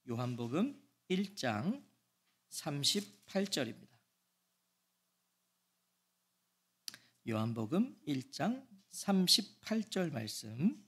요한복음 1장 38절입니다. 요한복음 1장 38절 말씀.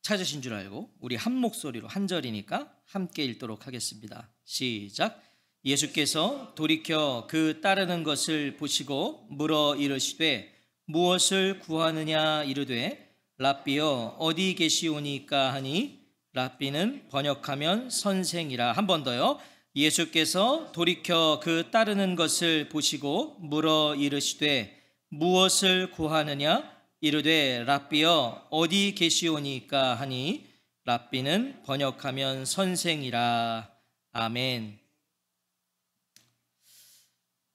찾으신 줄 알고 우리 한 목소리로 한 절이니까 함께 읽도록 하겠습니다. 시작. 예수께서 돌이켜 그 따르는 것을 보시고 물어 이르시되 무엇을 구하느냐 이르되 랍비여 어디 계시오니까 하니 랍비는 번역하면 선생이라. 한 번 더요. 예수께서 돌이켜 그 따르는 것을 보시고 물어 이르시되 무엇을 구하느냐 이르되 랍비여 어디 계시오니까 하니 랍비는 번역하면 선생이라. 아멘.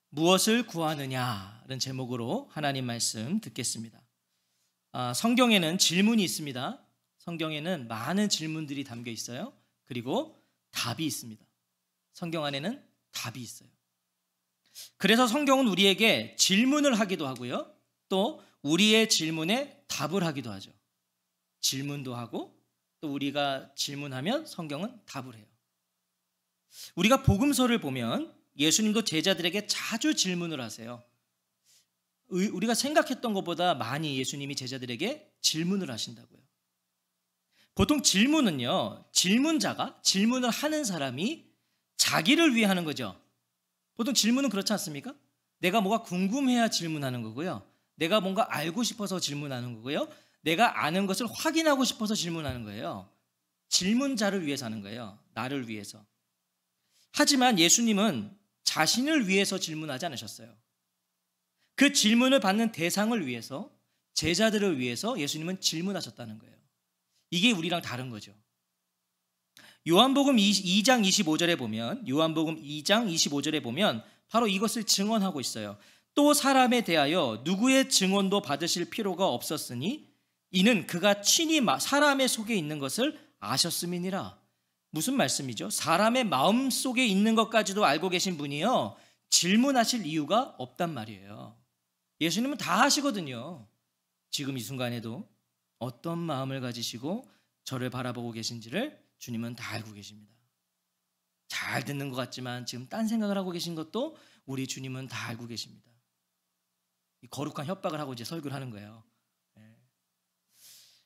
무엇을 구하느냐는 제목으로 하나님 말씀 듣겠습니다. 성경에는 질문이 있습니다. 성경에는 많은 질문들이 담겨 있어요. 그리고 답이 있습니다. 성경 안에는 답이 있어요. 그래서 성경은 우리에게 질문을 하기도 하고요, 또 우리의 질문에 답을 하기도 하죠. 질문도 하고 또 우리가 질문하면 성경은 답을 해요. 우리가 복음서를 보면 예수님도 제자들에게 자주 질문을 하세요. 우리가 생각했던 것보다 많이 예수님이 제자들에게 질문을 하신다고요. 보통 질문은요, 질문자가, 질문을 하는 사람이 자기를 위해 하는 거죠. 보통 질문은 그렇지 않습니까? 내가 뭐가 궁금해야 질문하는 거고요, 내가 뭔가 알고 싶어서 질문하는 거고요, 내가 아는 것을 확인하고 싶어서 질문하는 거예요. 질문자를 위해서 하는 거예요. 나를 위해서. 하지만 예수님은 자신을 위해서 질문하지 않으셨어요. 그 질문을 받는 대상을 위해서, 제자들을 위해서 예수님은 질문하셨다는 거예요. 이게 우리랑 다른 거죠. 요한복음 2장 25절에 보면, 요한복음 2장 25절에 보면 바로 이것을 증언하고 있어요. 또 사람에 대하여 누구의 증언도 받으실 필요가 없었으니 이는 그가 친히 사람의 속에 있는 것을 아셨음이니라. 무슨 말씀이죠? 사람의 마음 속에 있는 것까지도 알고 계신 분이요, 질문하실 이유가 없단 말이에요. 예수님은 다 아시거든요. 지금 이 순간에도 어떤 마음을 가지시고 저를 바라보고 계신지를 주님은 다 알고 계십니다. 잘 듣는 것 같지만 지금 딴 생각을 하고 계신 것도 우리 주님은 다 알고 계십니다. 이 거룩한 협박을 하고 이제 설교를 하는 거예요.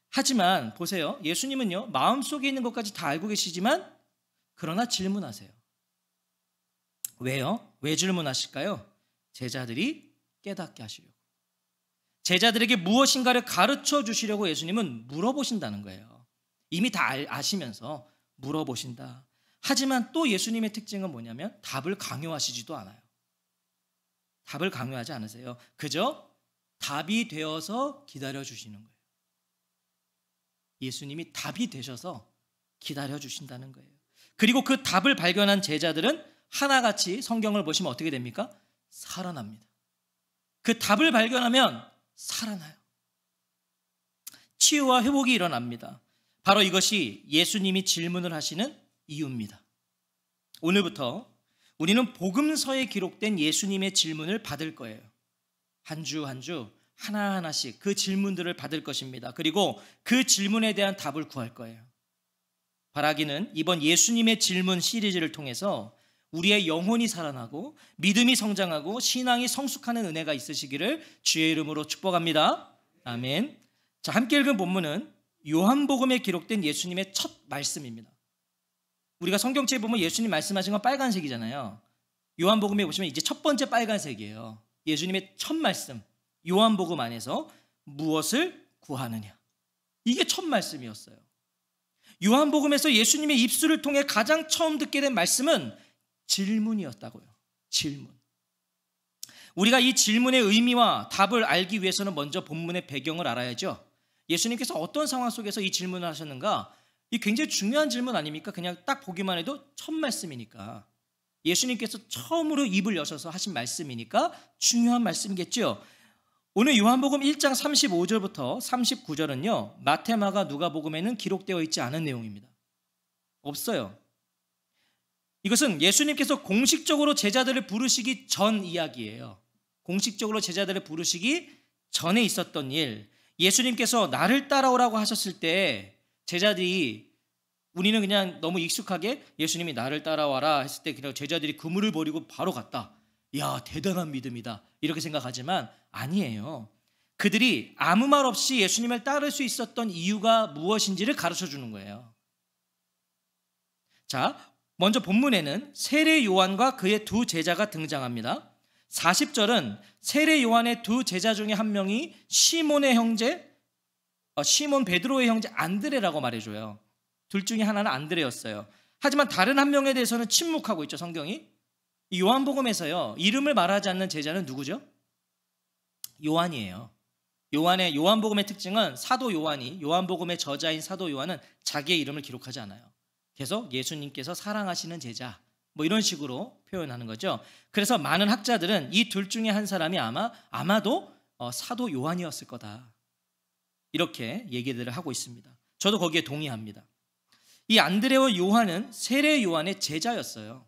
하지만 보세요. 예수님은요, 마음속에 있는 것까지 다 알고 계시지만 그러나 질문하세요. 왜요? 왜 질문하실까요? 제자들이 깨닫게 하시려고. 제자들에게 무엇인가를 가르쳐 주시려고 예수님은 물어보신다는 거예요. 이미 다 아시면서 물어보신다. 하지만 또 예수님의 특징은 뭐냐면 답을 강요하시지도 않아요. 답을 강요하지 않으세요. 그저 답이 되어서 기다려 주시는 거예요. 예수님이 답이 되셔서 기다려 주신다는 거예요. 그리고 그 답을 발견한 제자들은 하나같이 성경을 보시면 어떻게 됩니까? 살아납니다. 그 답을 발견하면 살아나요. 치유와 회복이 일어납니다. 바로 이것이 예수님이 질문을 하시는 이유입니다. 오늘부터 우리는 복음서에 기록된 예수님의 질문을 받을 거예요. 한 주 한 주 하나하나씩 그 질문들을 받을 것입니다. 그리고 그 질문에 대한 답을 구할 거예요. 바라기는 이번 예수님의 질문 시리즈를 통해서 우리의 영혼이 살아나고 믿음이 성장하고 신앙이 성숙하는 은혜가 있으시기를 주의 이름으로 축복합니다. 아멘. 자, 함께 읽은 본문은 요한복음에 기록된 예수님의 첫 말씀입니다. 우리가 성경책에 보면 예수님 말씀하신 건 빨간색이잖아요. 요한복음에 보시면 이제 첫 번째 빨간색이에요. 예수님의 첫 말씀, 요한복음 안에서 무엇을 구하느냐, 이게 첫 말씀이었어요. 요한복음에서 예수님의 입술을 통해 가장 처음 듣게 된 말씀은 질문이었다고요. 질문. 우리가 이 질문의 의미와 답을 알기 위해서는 먼저 본문의 배경을 알아야죠. 예수님께서 어떤 상황 속에서 이 질문을 하셨는가, 이 굉장히 중요한 질문 아닙니까? 그냥 딱 보기만 해도 첫 말씀이니까, 예수님께서 처음으로 입을 여셔서 하신 말씀이니까 중요한 말씀이겠죠. 오늘 요한복음 1장 35절부터 39절은요, 마태, 마가, 누가복음에는 기록되어 있지 않은 내용입니다. 없어요. 이것은 예수님께서 공식적으로 제자들을 부르시기 전 이야기예요. 공식적으로 제자들을 부르시기 전에 있었던 일, 예수님께서 나를 따라오라고 하셨을 때 제자들이, 우리는 그냥 너무 익숙하게 예수님이 나를 따라와라 했을 때 그냥 제자들이 그물을 버리고 바로 갔다. 야, 대단한 믿음이다. 이렇게 생각하지만 아니에요. 그들이 아무 말 없이 예수님을 따를 수 있었던 이유가 무엇인지를 가르쳐 주는 거예요. 자, 먼저 본문에는 세례 요한과 그의 두 제자가 등장합니다. 40절은 세례 요한의 두 제자 중에 한 명이 시몬의 형제, 시몬 베드로의 형제 안드레라고 말해줘요. 둘 중에 하나는 안드레였어요. 하지만 다른 한 명에 대해서는 침묵하고 있죠, 성경이. 이 요한복음에서요, 이름을 말하지 않는 제자는 누구죠? 요한이에요. 요한복음의 특징은 사도 요한이, 요한복음의 저자인 사도 요한은 자기의 이름을 기록하지 않아요. 계속 예수님께서 사랑하시는 제자, 뭐 이런 식으로 표현하는 거죠. 그래서 많은 학자들은 이 둘 중에 한 사람이 아마도 사도 요한이었을 거다, 이렇게 얘기들을 하고 있습니다. 저도 거기에 동의합니다. 이 안드레와 요한은 세례 요한의 제자였어요.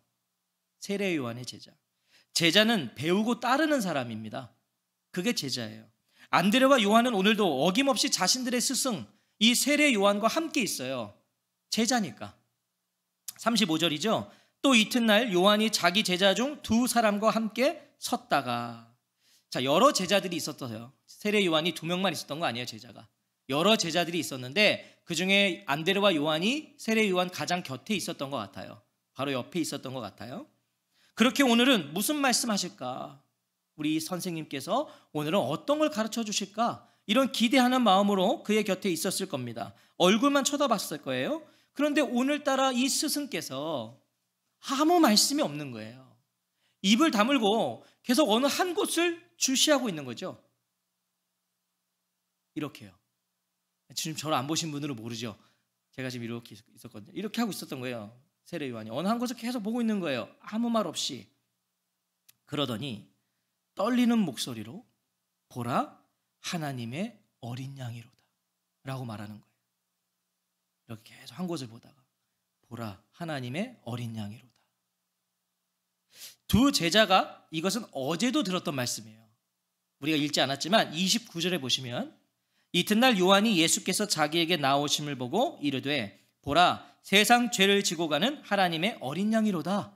세례 요한의 제자. 제자는 배우고 따르는 사람입니다. 그게 제자예요. 안드레와 요한은 오늘도 어김없이 자신들의 스승, 이 세례 요한과 함께 있어요. 제자니까. 35절이죠. 또 이튿날 요한이 자기 제자 중 두 사람과 함께 섰다가, 자, 여러 제자들이 있었어요. 세례 요한이 2명만 있었던 거 아니에요, 제자가. 여러 제자들이 있었는데 그중에 안드레와 요한이 세례 요한 가장 곁에 있었던 것 같아요. 바로 옆에 있었던 것 같아요. 그렇게 오늘은 무슨 말씀하실까? 우리 선생님께서 오늘은 어떤 걸 가르쳐 주실까? 이런 기대하는 마음으로 그의 곁에 있었을 겁니다. 얼굴만 쳐다봤을 거예요. 그런데 오늘따라 이 스승께서 아무 말씀이 없는 거예요. 입을 다물고 계속 어느 한 곳을 주시하고 있는 거죠. 이렇게요. 지금 저를 안 보신 분들은 모르죠. 제가 지금 이렇게 있었거든요. 이렇게 하고 있었던 거예요. 세례 요한이 어느 한 곳을 계속 보고 있는 거예요. 아무 말 없이. 그러더니 떨리는 목소리로 보라, 하나님의 어린 양이로다 라고 말하는 거예요. 이렇게 계속 한 곳을 보다가 보라, 하나님의 어린 양이로다. 두 제자가, 이것은 어제도 들었던 말씀이에요. 우리가 읽지 않았지만 29절에 보시면 이튿날 요한이 예수께서 자기에게 나오심을 보고 이르되 보라, 세상 죄를 지고 가는 하나님의 어린 양이로다.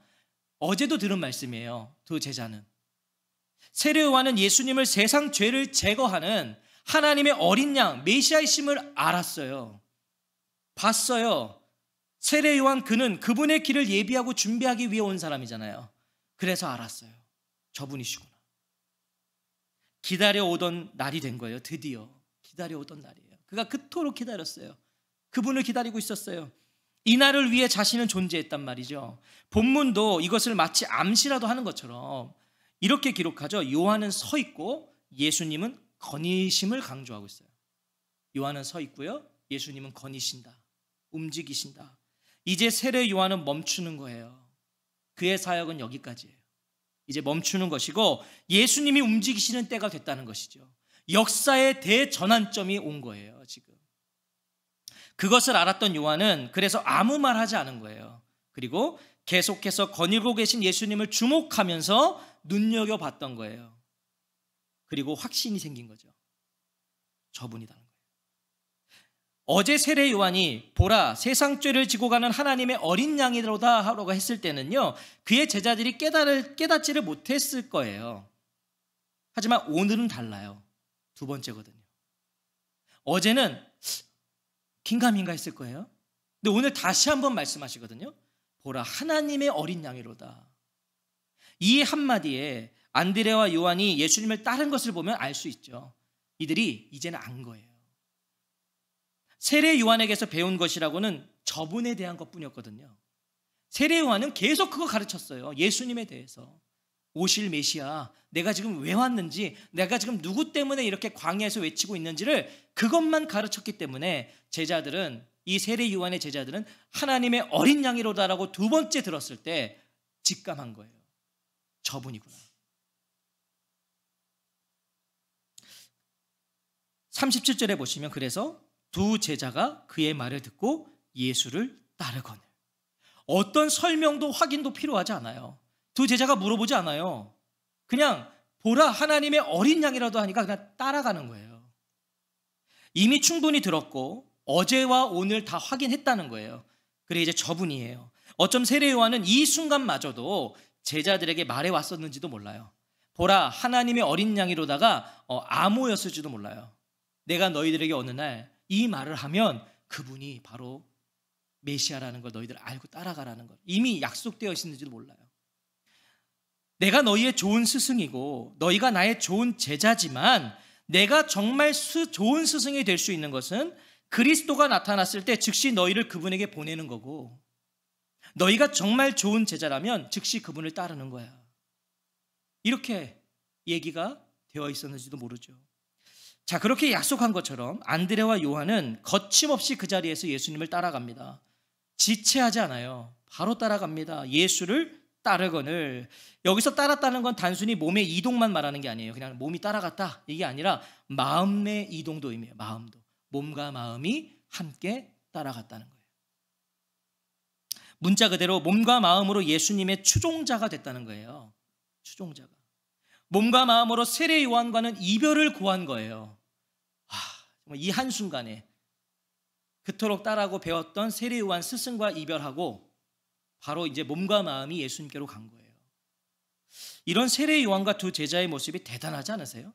어제도 들은 말씀이에요. 두 제자는. 세례 요한은 예수님을 세상 죄를 제거하는 하나님의 어린 양, 메시아이심을 알았어요. 봤어요. 세례 요한, 그는 그분의 길을 예비하고 준비하기 위해 온 사람이잖아요. 그래서 알았어요. 저분이시구나. 기다려오던 날이 된 거예요. 드디어 기다려오던 날이에요. 그가 그토록 기다렸어요. 그분을 기다리고 있었어요. 이 날을 위해 자신은 존재했단 말이죠. 본문도 이것을 마치 암시라도 하는 것처럼 이렇게 기록하죠. 요한은 서 있고 예수님은 거니심을 강조하고 있어요. 요한은 서 있고요, 예수님은 거니신다, 움직이신다. 이제 세례 요한은 멈추는 거예요. 그의 사역은 여기까지예요. 이제 멈추는 것이고 예수님이 움직이시는 때가 됐다는 것이죠. 역사의 대전환점이 온 거예요, 지금. 그것을 알았던 요한은 그래서 아무 말 하지 않은 거예요. 그리고 계속해서 거닐고 계신 예수님을 주목하면서 눈여겨봤던 거예요. 그리고 확신이 생긴 거죠. 저분이라는 거예요. 어제 세례 요한이 보라, 세상 죄를 지고 가는 하나님의 어린 양이로다 하라고 했을 때는요, 그의 제자들이 깨닫지를 못했을 거예요. 하지만 오늘은 달라요. 두 번째거든요. 어제는 긴가민가 했을 거예요. 근데 오늘 다시 한번 말씀하시거든요. 보라, 하나님의 어린 양이로다. 이 한마디에 안드레와 요한이 예수님을 따른 것을 보면 알 수 있죠. 이들이 이제는 안 거예요. 세례 요한에게서 배운 것이라고는 저분에 대한 것뿐이었거든요. 세례 요한은 계속 그거 가르쳤어요. 예수님에 대해서. 오실 메시아, 내가 지금 왜 왔는지, 내가 지금 누구 때문에 이렇게 광야에서 외치고 있는지를 그것만 가르쳤기 때문에 제자들은, 이 세례 요한의 제자들은 하나님의 어린 양이로다라고 두 번째 들었을 때 직감한 거예요. 저분이구나. 37절에 보시면 그래서 두 제자가 그의 말을 듣고 예수를 따르거늘. 어떤 설명도 확인도 필요하지 않아요. 두 제자가 물어보지 않아요. 그냥 보라, 하나님의 어린 양이라도 하니까 그냥 따라가는 거예요. 이미 충분히 들었고 어제와 오늘 다 확인했다는 거예요. 그래 이제 저분이에요. 어쩜 세례 요한은 이 순간마저도 제자들에게 말해 왔었는지도 몰라요. 보라, 하나님의 어린 양이로다가 암호였을지도 몰라요. 내가 너희들에게 어느 날 이 말을 하면 그분이 바로 메시아라는 걸 너희들 알고 따라가라는 걸 이미 약속되어 있었는지도 몰라요. 내가 너희의 좋은 스승이고 너희가 나의 좋은 제자지만 내가 정말 좋은 스승이 될 수 있는 것은 그리스도가 나타났을 때 즉시 너희를 그분에게 보내는 거고, 너희가 정말 좋은 제자라면 즉시 그분을 따르는 거야. 이렇게 얘기가 되어 있었는지도 모르죠. 자, 그렇게 약속한 것처럼 안드레와 요한은 거침없이 그 자리에서 예수님을 따라갑니다. 지체하지 않아요. 바로 따라갑니다. 예수를 따르거늘. 여기서 따랐다는 건 단순히 몸의 이동만 말하는 게 아니에요. 그냥 몸이 따라갔다 이게 아니라 마음의 이동도 의미해요. 마음도. 몸과 마음이 함께 따라갔다는 거예요. 문자 그대로 몸과 마음으로 예수님의 추종자가 됐다는 거예요. 추종자가. 몸과 마음으로 세례 요한과는 이별을 고한 거예요. 이 한순간에 그토록 따라고 배웠던 세례 요한 스승과 이별하고 바로 이제 몸과 마음이 예수님께로 간 거예요. 이런 세례 요한과 두 제자의 모습이 대단하지 않으세요?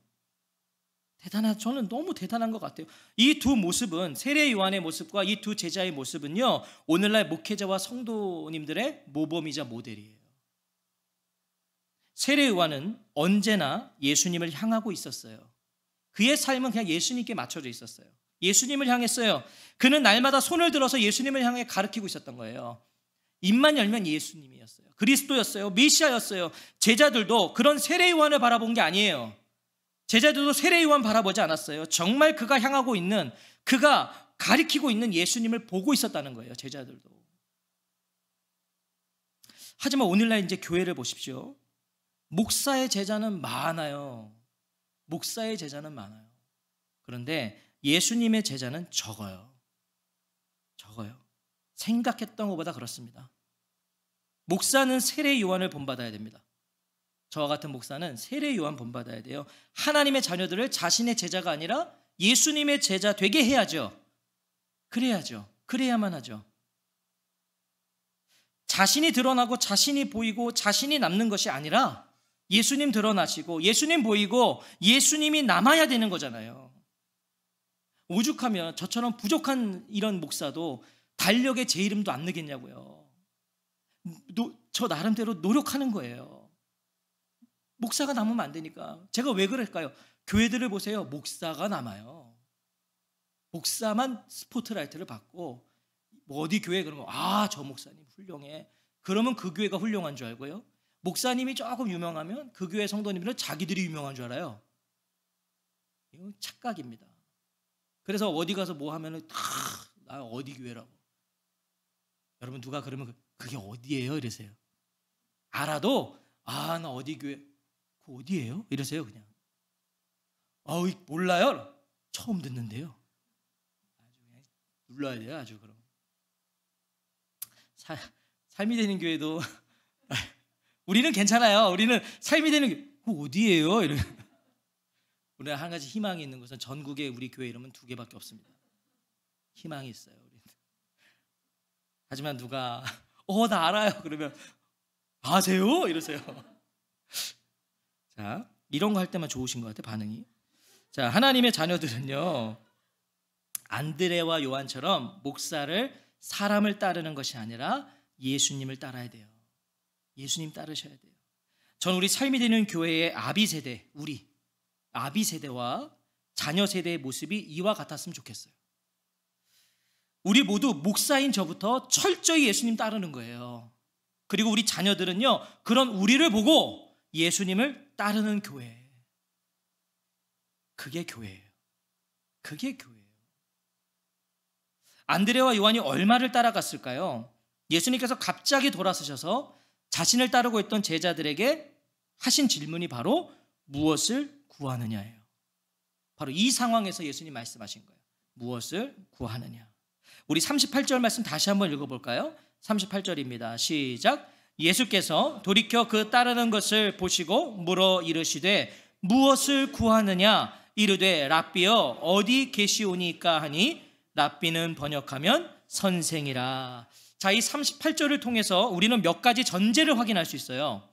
저는 너무 대단한 것 같아요. 이 두 모습은, 세례 요한의 모습과 이 두 제자의 모습은요, 오늘날 목회자와 성도님들의 모범이자 모델이에요. 세례 요한은 언제나 예수님을 향하고 있었어요. 그의 삶은 그냥 예수님께 맞춰져 있었어요. 예수님을 향했어요. 그는 날마다 손을 들어서 예수님을 향해 가르치고 있었던 거예요. 입만 열면 예수님이었어요. 그리스도였어요. 메시아였어요. 제자들도 그런 세례 요한을 바라본 게 아니에요. 제자들도 세례 요한 바라보지 않았어요. 정말 그가 향하고 있는, 그가 가리키고 있는 예수님을 보고 있었다는 거예요. 제자들도. 하지만 오늘날 이제 교회를 보십시오. 목사의 제자는 많아요. 목사의 제자는 많아요. 그런데 예수님의 제자는 적어요. 생각했던 것보다 그렇습니다. 목사는 세례 요한을 본받아야 됩니다. 저와 같은 목사는 세례 요한 본받아야 돼요. 하나님의 자녀들을 자신의 제자가 아니라 예수님의 제자 되게 해야죠. 그래야만 하죠. 자신이 드러나고 자신이 보이고 자신이 남는 것이 아니라 예수님 드러나시고 예수님 보이고 예수님이 남아야 되는 거잖아요. 오죽하면 저처럼 부족한 이런 목사도 달력에 제 이름도 안 넣겠냐고요. 저 나름대로 노력하는 거예요. 목사가 남으면 안 되니까. 제가 왜 그럴까요? 교회들을 보세요. 목사가 남아요. 목사만 스포트라이트를 받고, 어디 교회 그러면 저 목사님 훌륭해. 그러면 그 교회가 훌륭한 줄 알고요. 목사님이 조금 유명하면 그 교회 성도님들은 자기들이 유명한 줄 알아요. 이건 착각입니다. 그래서 어디 가서 뭐 하면은 나 어디 교회라고. 여러분 누가 그러면 그게 어디예요? 이러세요. 알아도 나 어디 교회. 그 어디예요? 이러세요 그냥. 몰라요? 처음 듣는데요. 아주 그냥 눌러야 돼요. 아주 그럼. 삶이 되는 교회도 우리는 괜찮아요. 우리는 삶이 되는 교회. 그 어디예요? 이러. 우리가 한 가지 희망이 있는 것은 전국에 우리 교회 이름은 2개밖에 없습니다. 희망이 있어요. 우리는. 하지만 누가 나 알아요. 그러면 아세요? 이러세요. 자, 이런 거 할 때만 좋으신 것 같아요. 반응이. 자, 하나님의 자녀들은요, 안드레와 요한처럼 목사를, 사람을 따르는 것이 아니라 예수님을 따라야 돼요. 예수님 따르셔야 돼요. 전 우리 삶이 되는 교회의 아비세대, 아비세대와 자녀세대의 모습이 이와 같았으면 좋겠어요. 우리 모두 목사인 저부터 철저히 예수님 따르는 거예요. 그리고 우리 자녀들은요, 그런 우리를 보고 예수님을 따르는 교회. 그게 교회예요. 안드레와 요한이 얼마를 따라갔을까요? 예수님께서 갑자기 돌아서셔서 자신을 따르고 있던 제자들에게 하신 질문이 바로 무엇을 구하느냐예요. 바로 이 상황에서 예수님 말씀하신 거예요. 무엇을 구하느냐. 우리 38절 말씀 다시 한번 읽어볼까요? 38절입니다. 시작. 예수께서 돌이켜 그 따르는 것을 보시고 물어 이르시되 무엇을 구하느냐 이르되 랍비여 어디 계시오니까 하니 랍비는 번역하면 선생이라. 자, 이 38절을 통해서 우리는 몇 가지 전제를 확인할 수 있어요.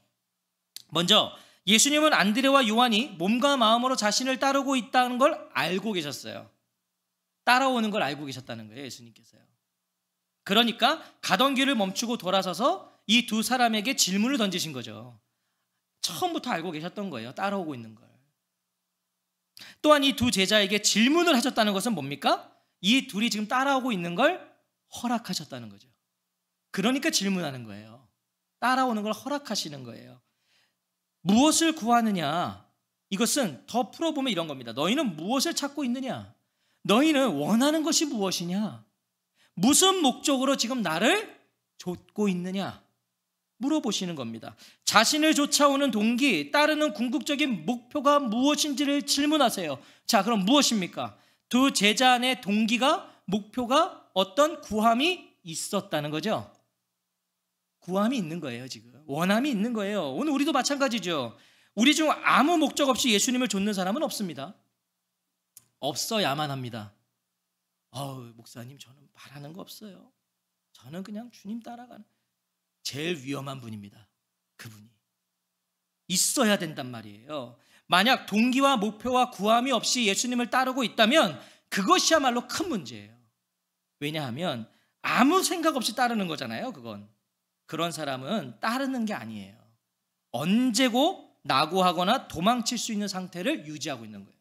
먼저 예수님은 안드레와 요한이 몸과 마음으로 자신을 따르고 있다는 걸 알고 계셨어요. 따라오는 걸 알고 계셨다는 거예요, 예수님께서요. 그러니까 가던 길을 멈추고 돌아서서 이 두 사람에게 질문을 던지신 거죠. 처음부터 알고 계셨던 거예요, 따라오고 있는 걸. 또한 이 두 제자에게 질문을 하셨다는 것은 뭡니까? 이 둘이 지금 따라오고 있는 걸 허락하셨다는 거죠. 그러니까 질문하는 거예요. 따라오는 걸 허락하시는 거예요. 무엇을 구하느냐? 이것은 더 풀어보면 이런 겁니다. 너희는 무엇을 찾고 있느냐? 너희는 원하는 것이 무엇이냐? 무슨 목적으로 지금 나를 좇고 있느냐? 물어보시는 겁니다. 자신을 쫓아오는 동기, 따르는 궁극적인 목표가 무엇인지를 질문하세요. 자, 그럼 무엇입니까? 두 제자 안의 동기가, 목표가 어떤 구함이 있었다는 거죠. 구함이 있는 거예요, 지금. 원함이 있는 거예요. 오늘 우리도 마찬가지죠. 우리 중 아무 목적 없이 예수님을 좇는 사람은 없습니다. 없어야만 합니다. 목사님, 저는 바라는 거 없어요. 저는 그냥 주님 따라가는. 제일 위험한 분입니다. 그분이. 있어야 된단 말이에요. 만약 동기와 목표와 구함이 없이 예수님을 따르고 있다면 그것이야말로 큰 문제예요. 왜냐하면 아무 생각 없이 따르는 거잖아요, 그건. 그런 사람은 따르는 게 아니에요. 언제고 낙오하거나 도망칠 수 있는 상태를 유지하고 있는 거예요.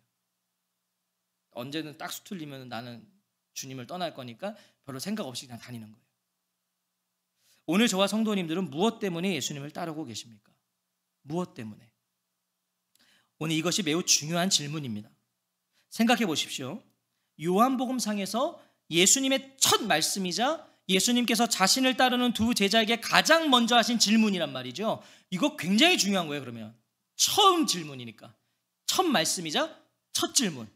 언제는 딱 수틀리면 나는 주님을 떠날 거니까 별로 생각 없이 그냥 다니는 거예요. 오늘 저와 성도님들은 무엇 때문에 예수님을 따르고 계십니까? 무엇 때문에? 오늘 이것이 매우 중요한 질문입니다. 생각해 보십시오. 요한복음상에서 예수님의 첫 말씀이자 예수님께서 자신을 따르는 두 제자에게 가장 먼저 하신 질문이란 말이죠. 이거 굉장히 중요한 거예요. 그러면 처음 질문이니까 첫 말씀이자 첫 질문,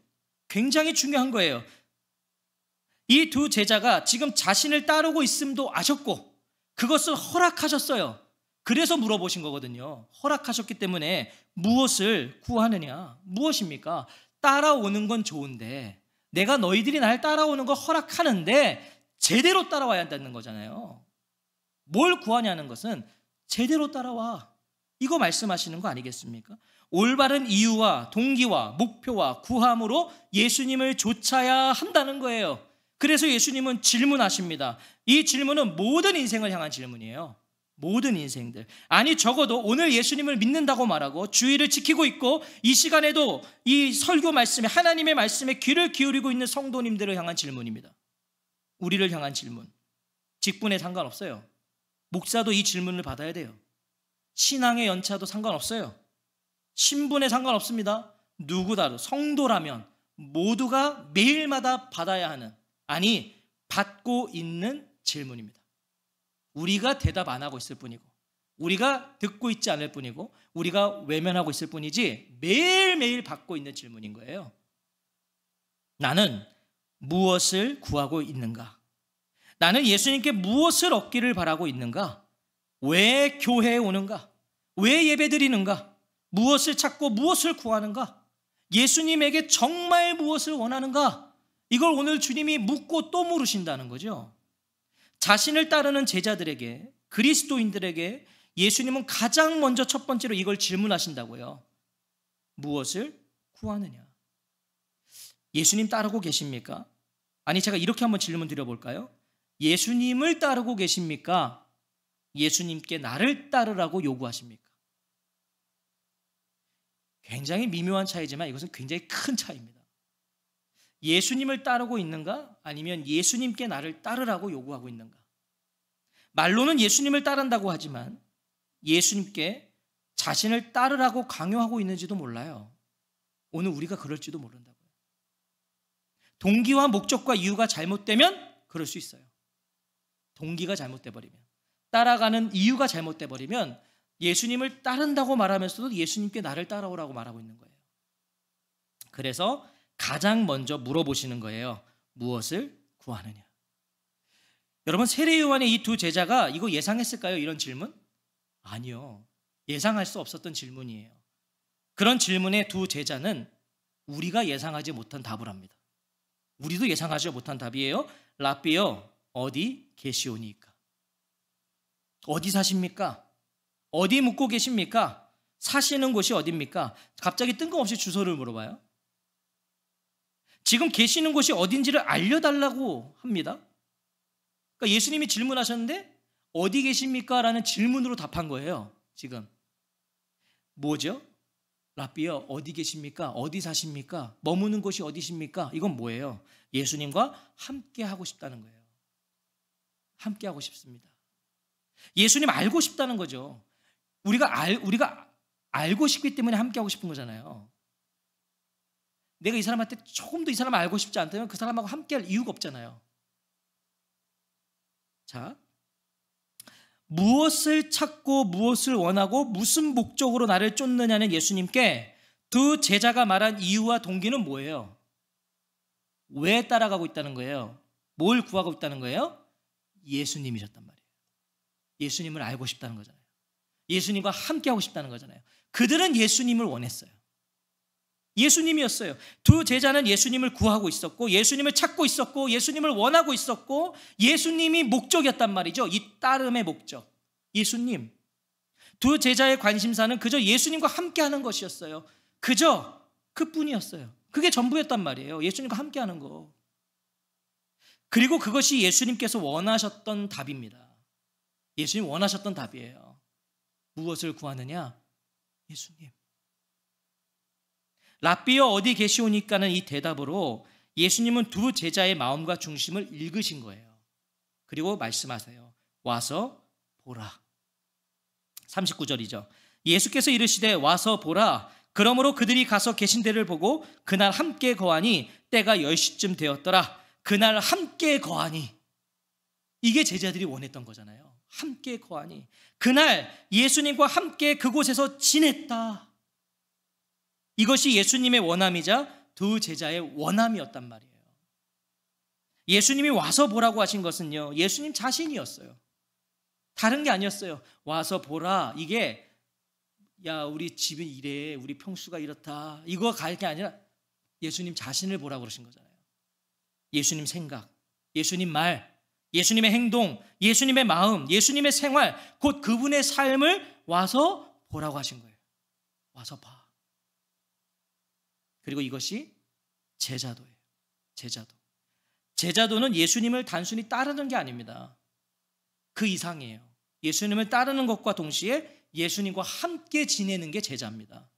굉장히 중요한 거예요. 이 두 제자가 지금 자신을 따르고 있음도 아셨고 그것을 허락하셨어요. 그래서 물어보신 거거든요. 허락하셨기 때문에 무엇을 구하느냐? 무엇입니까? 따라오는 건 좋은데 내가 너희들이 날 따라오는 걸 허락하는데 제대로 따라와야 한다는 거잖아요. 뭘 구하냐는 것은 제대로 따라와. 이거 말씀하시는 거 아니겠습니까? 올바른 이유와 동기와 목표와 구함으로 예수님을 좇아야 한다는 거예요. 그래서 예수님은 질문하십니다. 이 질문은 모든 인생을 향한 질문이에요. 모든 인생들. 아니, 적어도 오늘 예수님을 믿는다고 말하고 주의를 지키고 있고 이 시간에도 이 설교 말씀에, 하나님의 말씀에 귀를 기울이고 있는 성도님들을 향한 질문입니다. 우리를 향한 질문. 직분에 상관없어요. 목사도 이 질문을 받아야 돼요. 신앙의 연차도 상관없어요. 신분에 상관없습니다. 누구다도 성도라면 모두가 매일마다 받아야 하는, 아니 받고 있는 질문입니다. 우리가 대답 안 하고 있을 뿐이고 우리가 듣고 있지 않을 뿐이고 우리가 외면하고 있을 뿐이지 매일매일 받고 있는 질문인 거예요. 나는 무엇을 구하고 있는가? 나는 예수님께 무엇을 얻기를 바라고 있는가? 왜 교회에 오는가? 왜 예배드리는가? 무엇을 찾고 무엇을 구하는가? 예수님에게 정말 무엇을 원하는가? 이걸 오늘 주님이 묻고 또 물으신다는 거죠. 자신을 따르는 제자들에게, 그리스도인들에게 예수님은 가장 먼저 첫 번째로 이걸 질문하신다고요. 무엇을 구하느냐? 예수님 따르고 계십니까? 아니, 제가 이렇게 한번 질문 드려볼까요? 예수님을 따르고 계십니까? 예수님께 나를 따르라고 요구하십니까? 굉장히 미묘한 차이지만 이것은 굉장히 큰 차이입니다. 예수님을 따르고 있는가? 아니면 예수님께 나를 따르라고 요구하고 있는가? 말로는 예수님을 따른다고 하지만 예수님께 자신을 따르라고 강요하고 있는지도 몰라요. 오늘 우리가 그럴지도 모른다고요. 동기와 목적과 이유가 잘못되면 그럴 수 있어요. 동기가 잘못돼 버리면, 따라가는 이유가 잘못돼 버리면 예수님을 따른다고 말하면서도 예수님께 나를 따라오라고 말하고 있는 거예요. 그래서 가장 먼저 물어보시는 거예요. 무엇을 구하느냐? 여러분, 세례 요한의 이 두 제자가 이거 예상했을까요? 이런 질문? 아니요. 예상할 수 없었던 질문이에요. 그런 질문에 두 제자는 우리가 예상하지 못한 답을 합니다. 우리도 예상하지 못한 답이에요. 랍비여, 어디 계시오니까? 어디 사십니까? 어디 묵고 계십니까? 사시는 곳이 어디입니까? 갑자기 뜬금없이 주소를 물어봐요. 지금 계시는 곳이 어딘지를 알려달라고 합니다. 그러니까 예수님이 질문하셨는데 어디 계십니까? 라는 질문으로 답한 거예요. 지금 뭐죠? 랍비여, 어디 계십니까? 어디 사십니까? 머무는 곳이 어디십니까? 이건 뭐예요? 예수님과 함께 하고 싶다는 거예요. 함께 하고 싶습니다. 예수님 알고 싶다는 거죠. 우리가 알고 싶기 때문에 함께 하고 싶은 거잖아요. 내가 이 사람한테 조금 더 이 사람을 알고 싶지 않다면 그 사람하고 함께 할 이유가 없잖아요. 자, 무엇을 찾고 무엇을 원하고 무슨 목적으로 나를 쫓느냐는 예수님께 두 제자가 말한 이유와 동기는 뭐예요? 왜 따라가고 있다는 거예요? 뭘 구하고 있다는 거예요? 예수님이셨단 말이에요. 예수님을 알고 싶다는 거잖아요. 예수님과 함께 하고 싶다는 거잖아요. 그들은 예수님을 원했어요. 예수님이었어요. 두 제자는 예수님을 구하고 있었고 예수님을 찾고 있었고 예수님을 원하고 있었고 예수님이 목적이었단 말이죠. 이 따름의 목적. 예수님. 두 제자의 관심사는 그저 예수님과 함께하는 것이었어요. 그저 그뿐이었어요. 그게 전부였단 말이에요. 예수님과 함께하는 거. 그리고 그것이 예수님께서 원하셨던 답입니다. 예수님 원하셨던 답이에요. 무엇을 구하느냐? 예수님. 랍비여 어디 계시오니까는 이 대답으로 예수님은 두 제자의 마음과 중심을 읽으신 거예요. 그리고 말씀하세요. 와서 보라. 39절이죠. 예수께서 이르시되 와서 보라. 그러므로 그들이 가서 계신 데를 보고 그날 함께 거하니 때가 10시쯤 되었더라. 그날 함께 거하니. 이게 제자들이 원했던 거잖아요. 함께 거하니. 그날 예수님과 함께 그곳에서 지냈다. 이것이 예수님의 원함이자 두 제자의 원함이었단 말이에요. 예수님이 와서 보라고 하신 것은요, 예수님 자신이었어요. 다른 게 아니었어요. 와서 보라. 이게 야 우리 집은 이래, 우리 평수가 이렇다, 이거 갈 게 아니라 예수님 자신을 보라고 그러신 거잖아요. 예수님 생각, 예수님 말, 예수님의 행동, 예수님의 마음, 예수님의 생활, 곧 그분의 삶을 와서 보라고 하신 거예요. 와서 봐. 그리고 이것이 제자도예요. 제자도. 제자도는 예수님을 단순히 따르는 게 아닙니다. 그 이상이에요. 예수님을 따르는 것과 동시에 예수님과 함께 지내는 게 제자입니다.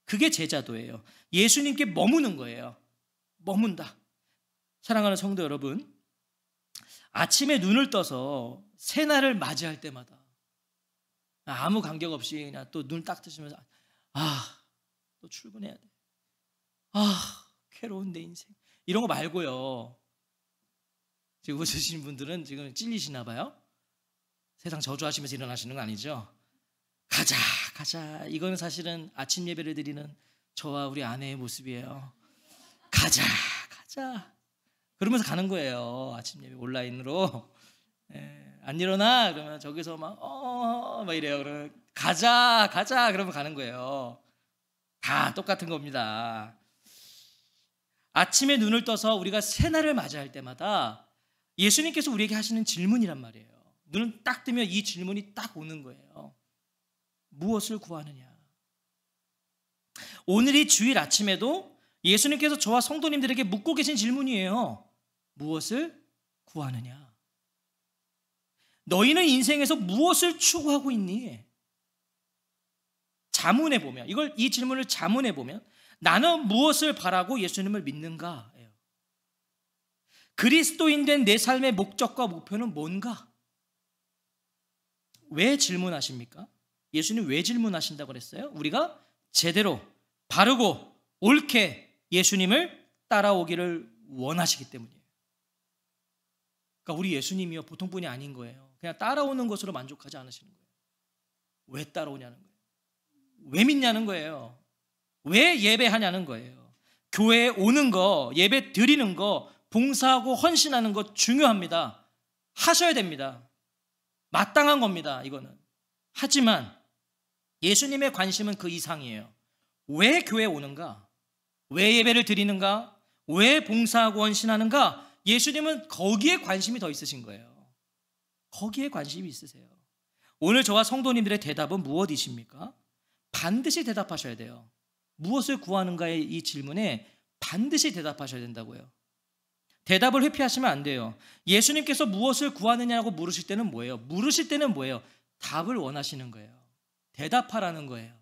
그게 제자도예요. 예수님께 머무는 거예요. 머문다. 사랑하는 성도 여러분, 아침에 눈을 떠서 새날을 맞이할 때마다 아무 간격 없이 그냥 또 눈 딱 뜨시면서 또 출근해야 돼. 괴로운 내 인생. 이런 거 말고요. 지금 웃으시는 분들은 지금 찔리시나 봐요. 세상 저주하시면서 일어나시는 거 아니죠? 가자. 이거는 사실은 아침 예배를 드리는 저와 우리 아내의 모습이에요. 가자. 그러면서 가는 거예요. 아침 예배 온라인으로. 안 일어나? 그러면 저기서 막 이래요. 그러면 가자. 그러면 가는 거예요. 다 똑같은 겁니다. 아침에 눈을 떠서 우리가 새날을 맞이할 때마다 예수님께서 우리에게 하시는 질문이란 말이에요. 눈을 딱 뜨면 이 질문이 딱 오는 거예요. 무엇을 구하느냐? 오늘 이 주일 아침에도 예수님께서 저와 성도님들에게 묻고 계신 질문이에요. 무엇을 구하느냐? 너희는 인생에서 무엇을 추구하고 있니? 자문해 보면, 이 질문을 자문해 보면 나는 무엇을 바라고 예수님을 믿는가? 그리스도인 된 내 삶의 목적과 목표는 뭔가? 왜 질문하십니까? 예수님 왜 질문하신다고 그랬어요? 우리가 제대로 바르고 옳게 예수님을 따라오기를 원하시기 때문이에요. 그러니까 우리 예수님이요 보통 분이 아닌 거예요. 그냥 따라오는 것으로 만족하지 않으시는 거예요. 왜 따라오냐는 거예요. 왜 믿냐는 거예요. 왜 예배하냐는 거예요. 교회에 오는 거, 예배 드리는 거, 봉사하고 헌신하는 거 중요합니다. 하셔야 됩니다. 마땅한 겁니다. 이거는 하지만 예수님의 관심은 그 이상이에요. 왜 교회에 오는가? 왜 예배를 드리는가? 왜 봉사하고 헌신하는가? 예수님은 거기에 관심이 더 있으신 거예요. 거기에 관심이 있으세요. 오늘 저와 성도님들의 대답은 무엇이십니까? 반드시 대답하셔야 돼요. 무엇을 구하는가의 이 질문에 반드시 대답하셔야 된다고요. 대답을 회피하시면 안 돼요. 예수님께서 무엇을 구하느냐고 물으실 때는 뭐예요? 물으실 때는 뭐예요? 답을 원하시는 거예요. 대답하라는 거예요.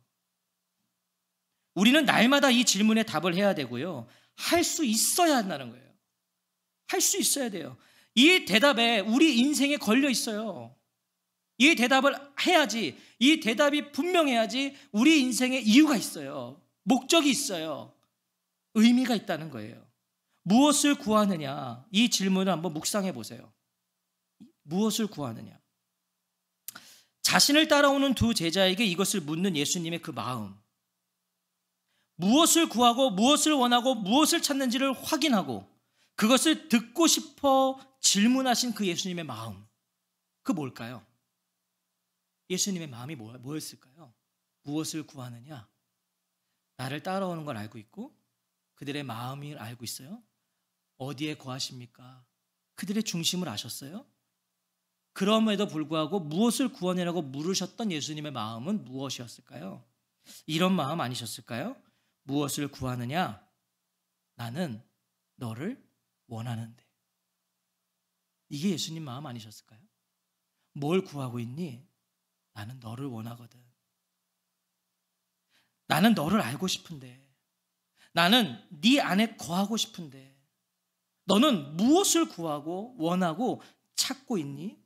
우리는 날마다 이 질문에 답을 해야 되고요. 할 수 있어야 한다는 거예요. 할 수 있어야 돼요. 이 대답에 우리 인생에 걸려 있어요. 이 대답을 해야지, 이 대답이 분명해야지 우리 인생에 이유가 있어요. 목적이 있어요. 의미가 있다는 거예요. 무엇을 구하느냐? 이 질문을 한번 묵상해 보세요. 무엇을 구하느냐? 자신을 따라오는 두 제자에게 이것을 묻는 예수님의 그 마음. 무엇을 구하고 무엇을 원하고 무엇을 찾는지를 확인하고 그것을 듣고 싶어 질문하신 그 예수님의 마음. 그 뭘까요? 예수님의 마음이 뭐였을까요? 무엇을 구하느냐? 나를 따라오는 걸 알고 있고 그들의 마음을 알고 있어요. 어디에 거하십니까? 그들의 중심을 아셨어요? 그럼에도 불구하고 무엇을 구하느냐고 물으셨던 예수님의 마음은 무엇이었을까요? 이런 마음 아니셨을까요? 무엇을 구하느냐? 나는 너를 원하는데. 이게 예수님 마음 아니셨을까요? 뭘 구하고 있니? 나는 너를 원하거든. 나는 너를 알고 싶은데. 나는 네 안에 거하고 싶은데. 너는 무엇을 구하고 원하고 찾고 있니?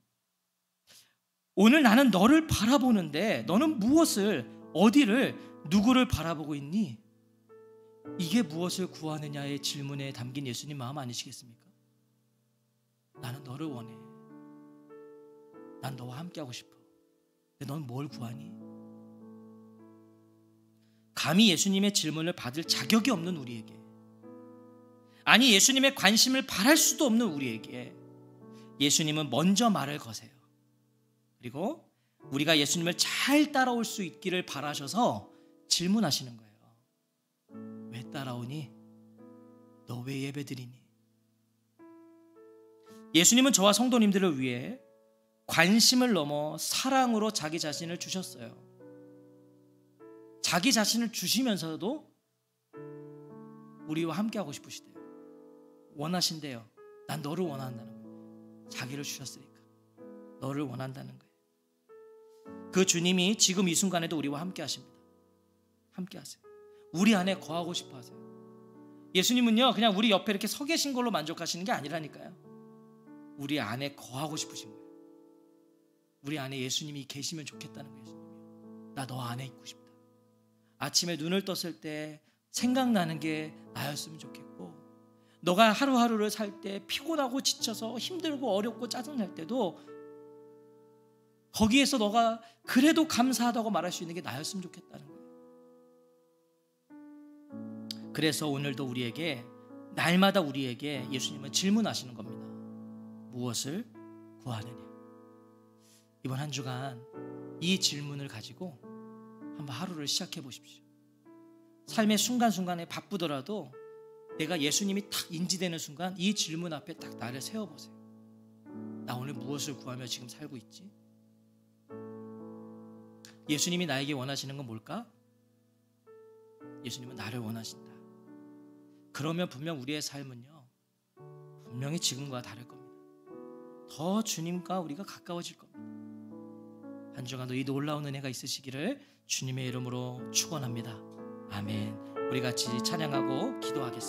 오늘 나는 너를 바라보는데 너는 무엇을, 어디를, 누구를 바라보고 있니? 이게 무엇을 구하느냐의 질문에 담긴 예수님 마음 아니시겠습니까? 나는 너를 원해. 난 너와 함께하고 싶어. 근데 넌 뭘 구하니? 감히 예수님의 질문을 받을 자격이 없는 우리에게, 아니 예수님의 관심을 바랄 수도 없는 우리에게 예수님은 먼저 말을 거세요. 그리고 우리가 예수님을 잘 따라올 수 있기를 바라셔서 질문하시는 거예요. 왜 따라오니? 너 왜 예배드리니? 예수님은 저와 성도님들을 위해 관심을 넘어 사랑으로 자기 자신을 주셨어요. 자기 자신을 주시면서도 우리와 함께하고 싶으시대요. 원하신대요. 난 너를 원한다는 거예요. 자기를 주셨으니까 너를 원한다는 거예요. 그 주님이 지금 이 순간에도 우리와 함께 하십니다. 함께 하세요. 우리 안에 거하고 싶어 하세요. 예수님은요 그냥 우리 옆에 이렇게 서 계신 걸로 만족하시는 게 아니라니까요. 우리 안에 거하고 싶으신 거예요. 우리 안에 예수님이 계시면 좋겠다는 거예요. 예수님이. 나 너 안에 있고 싶다. 아침에 눈을 떴을 때 생각나는 게 나였으면 좋겠고, 너가 하루하루를 살 때 피곤하고 지쳐서 힘들고 어렵고 짜증날 때도 거기에서 너가 그래도 감사하다고 말할 수 있는 게 나였으면 좋겠다는 거예요. 그래서 오늘도 우리에게, 날마다 우리에게 예수님은 질문하시는 겁니다. 무엇을 구하느냐? 이번 한 주간 이 질문을 가지고 한번 하루를 시작해 보십시오. 삶의 순간순간에 바쁘더라도 내가 예수님이 탁 인지되는 순간 이 질문 앞에 딱 나를 세워보세요. 나 오늘 무엇을 구하며 지금 살고 있지? 예수님이 나에게 원하시는 건 뭘까? 예수님은 나를 원하신다. 그러면 분명 우리의 삶은요 분명히 지금과 다를 겁니다. 더 주님과 우리가 가까워질 겁니다. 한 주간도 이 놀라운 은혜가 있으시기를 주님의 이름으로 축원합니다. 아멘. 우리 같이 찬양하고 기도하겠습니다.